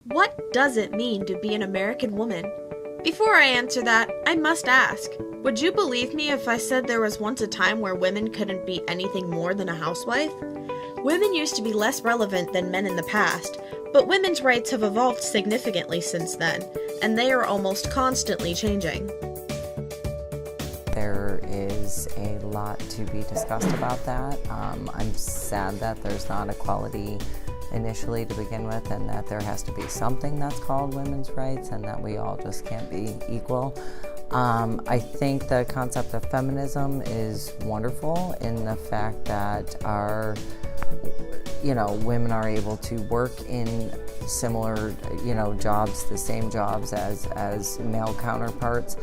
What does it mean to be an American woman? Before I answer that, I must ask, would you believe me if I said there was once a time where women couldn't be anything more than a housewife? Women used to be less relevant than men in the past, but women's rights have evolved significantly since then, and they are almost constantly changing. There is a lot to be discussed about that. I'm sad that there's not equality initially to begin with, and that there has to be something that's called women's rights, and that we all just can't be equal. I think the concept of feminism is wonderful in the fact that women are able to work in similar, jobs, the same jobs as male counterparts.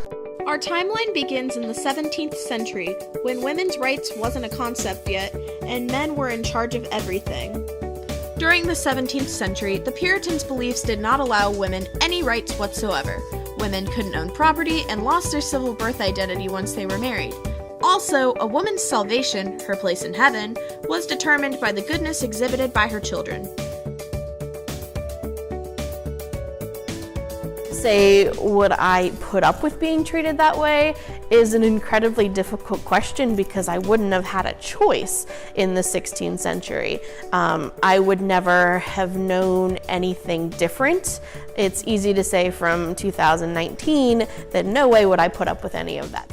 Our timeline begins in the 17th century, when women's rights wasn't a concept yet, and men were in charge of everything. During the 17th century, the Puritans' beliefs did not allow women any rights whatsoever. Women couldn't own property and lost their civil birth identity once they were married. Also, a woman's salvation, her place in heaven, was determined by the goodness exhibited by her children. Say, would I put up with being treated that way is an incredibly difficult question because I wouldn't have had a choice in the 16th century. I would never have known anything different. It's easy to say from 2019 that no way would I put up with any of that.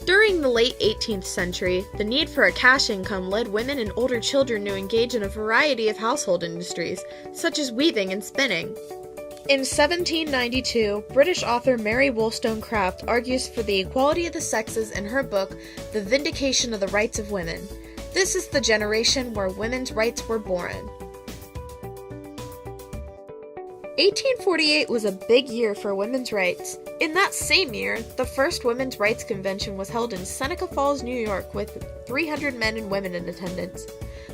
During the late 18th century, the need for a cash income led women and older children to engage in a variety of household industries, such as weaving and spinning. In 1792, British author Mary Wollstonecraft argues for the equality of the sexes in her book, The Vindication of the Rights of Women. This is the generation where women's rights were born. 1848 was a big year for women's rights. In that same year, the first Women's Rights Convention was held in Seneca Falls, New York, with 300 men and women in attendance.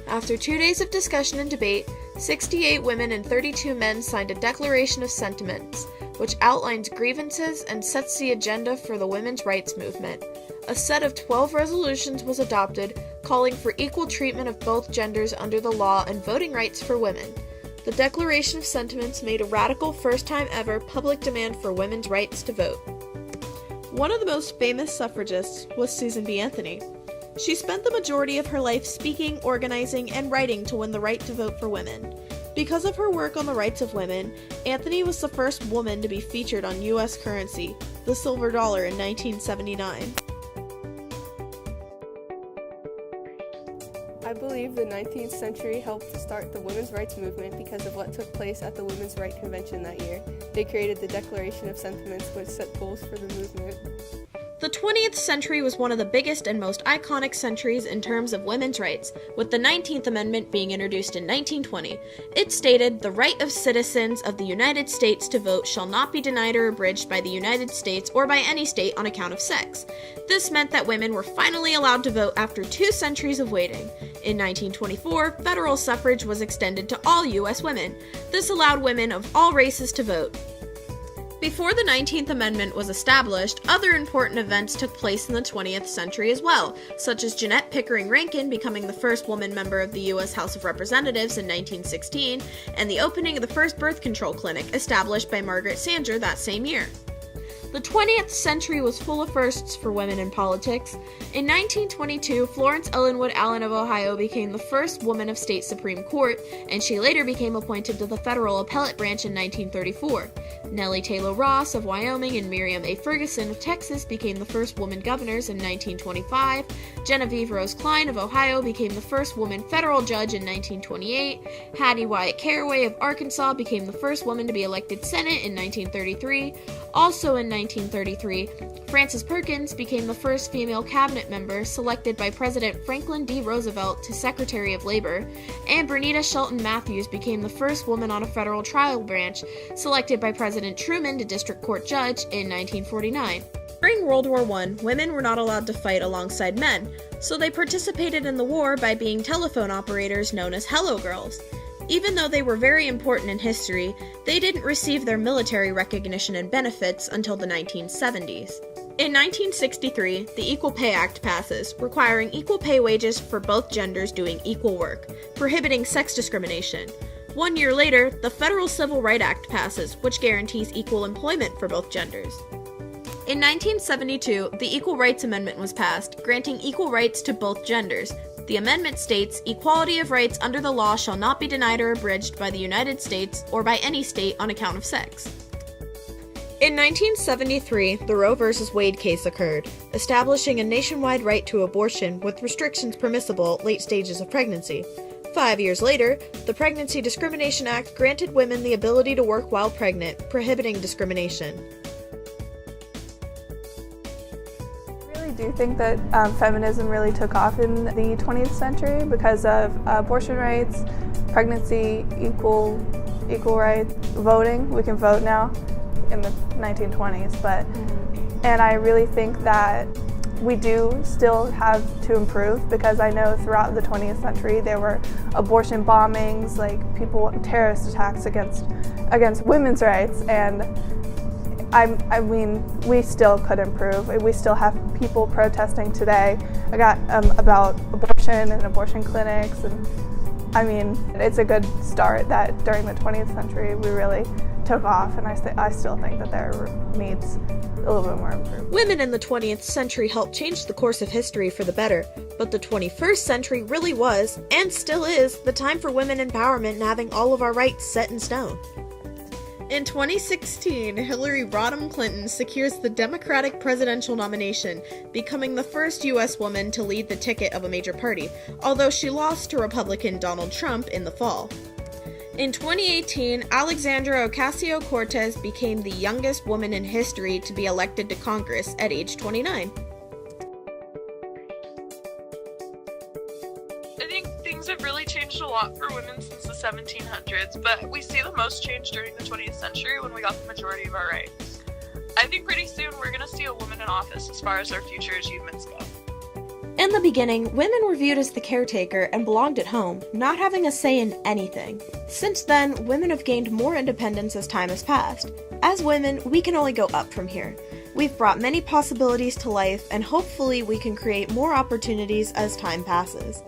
After 2 days of discussion and debate, 68 women and 32 men signed a Declaration of Sentiments, which outlines grievances and sets the agenda for the women's rights movement. A set of 12 resolutions was adopted, calling for equal treatment of both genders under the law and voting rights for women. The Declaration of Sentiments made a radical, first-time ever public demand for women's rights to vote. One of the most famous suffragists was Susan B. Anthony. She spent the majority of her life speaking, organizing, and writing to win the right to vote for women. Because of her work on the rights of women, Anthony was the first woman to be featured on U.S. currency, the silver dollar, in 1979. I believe the 19th century helped to start the women's rights movement because of what took place at the Women's Rights Convention that year. They created the Declaration of Sentiments, which set goals for the movement. The 20th century was one of the biggest and most iconic centuries in terms of women's rights, with the 19th Amendment being introduced in 1920. It stated, "The right of citizens of the United States to vote shall not be denied or abridged by the United States or by any state on account of sex." This meant that women were finally allowed to vote after 2 centuries of waiting. In 1924, federal suffrage was extended to all U.S. women. This allowed women of all races to vote. Before the 19th Amendment was established, other important events took place in the 20th century as well, such as Jeanette Pickering Rankin becoming the first woman member of the U.S. House of Representatives in 1916, and the opening of the first birth control clinic established by Margaret Sanger that same year. The 20th century was full of firsts for women in politics. In 1922, Florence Ellenwood Allen of Ohio became the first woman of state Supreme Court, and she later became appointed to the federal appellate branch in 1934. Nellie Taylor Ross of Wyoming and Miriam A. Ferguson of Texas became the first woman governors in 1925. Genevieve Rose Klein of Ohio became the first woman federal judge in 1928. Hattie Wyatt Caraway of Arkansas became the first woman to be elected Senate in 1933. Also in 1933, Frances Perkins became the first female cabinet member selected by President Franklin D. Roosevelt to Secretary of Labor, and Bernita Shelton Matthews became the first woman on a federal trial branch selected by President Truman to District Court Judge in 1949. During World War I, women were not allowed to fight alongside men, so they participated in the war by being telephone operators known as Hello Girls. Even though they were very important in history, they didn't receive their military recognition and benefits until the 1970s. In 1963, the Equal Pay Act passes, requiring equal pay wages for both genders doing equal work, prohibiting sex discrimination. 1 year later, the Federal Civil Rights Act passes, which guarantees equal employment for both genders. In 1972, the Equal Rights Amendment was passed, granting equal rights to both genders. The amendment states, "Equality of rights under the law shall not be denied or abridged by the United States or by any state on account of sex." In 1973, the Roe v. Wade case occurred, establishing a nationwide right to abortion with restrictions permissible at late stages of pregnancy. 5 years later, the Pregnancy Discrimination Act granted women the ability to work while pregnant, prohibiting discrimination. I do think that feminism really took off in the 20th century because of abortion rights, pregnancy, equal rights, voting. We can vote now in the 1920s, and I really think that we do still have to improve because I know throughout the 20th century there were abortion bombings, like terrorist attacks against women's rights, and I mean, we still could improve. We still have people protesting today about abortion and abortion clinics, and I mean, it's a good start that during the 20th century we really took off, and I still think that there needs a little bit more improvement. Women in the 20th century helped change the course of history for the better, but the 21st century really was, and still is, the time for women empowerment and having all of our rights set in stone. In 2016, Hillary Rodham Clinton secures the Democratic presidential nomination, becoming the first U.S. woman to lead the ticket of a major party, although she lost to Republican Donald Trump in the fall. In 2018, Alexandra Ocasio-Cortez became the youngest woman in history to be elected to Congress at age 29. I think things have really changed a lot for women since the 1700s, but we see the most change during the 20th century when we got the majority of our rights. I think pretty soon we're going to see a woman in office as far as our future achievements go. In the beginning, women were viewed as the caretaker and belonged at home, not having a say in anything. Since then, women have gained more independence as time has passed. As women, we can only go up from here. We've brought many possibilities to life, and hopefully we can create more opportunities as time passes.